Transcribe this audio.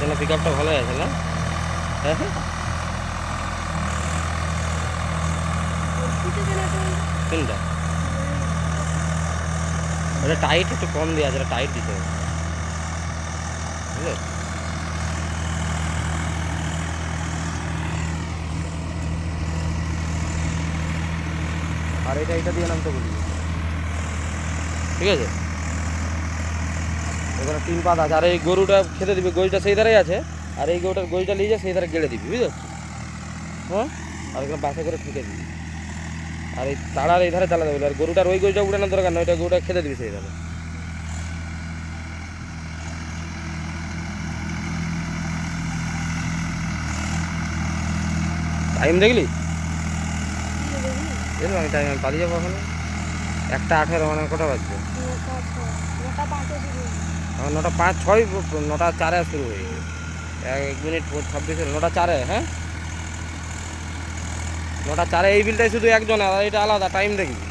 পেছনে পিক আপটা ভালোই আছে না? হ্যাঁ হ্যাঁ, কোনটা? ওটা টাইট একটু কম দেওয়া আছে, টাইট দিতে হবে, বুঝলে? আর এটা দিয়ে নামতে বলি, ঠিক আছে? ওখানে 3 পাত আছে, আর এই গরুটা খেতে দিবি, গরুটা সেই ধারেই আছে, আর এই গরুটার গরুটা নিয়ে যা সেই ধারে গেড়ে দিবি, বুঝতে পারছিস? হ্যাঁ, আর এখানে বাসে করে ঠুকে দিবি, আর এই তাড়ার এই ধারে জ্বালা দেবে, আর গরুটার ওই গরুটা উড়ানোর দরকার নয়, ওইটা গরুটা খেতে দিবি সেই ধারে। টাইম দেখলি? দেখলাম আমি টাইম, আমি পালিয়ে যাবো ওখানে। 1:18, মানে কটা বাজছে? আমার 9:05, 9:04 শুরু হয়ে গেছে। 1 মিনিট 26, 9:04, হ্যাঁ 9:04। এই বিলটাই শুধু একজন, আর এটা আলাদা, টাইম দেখবি।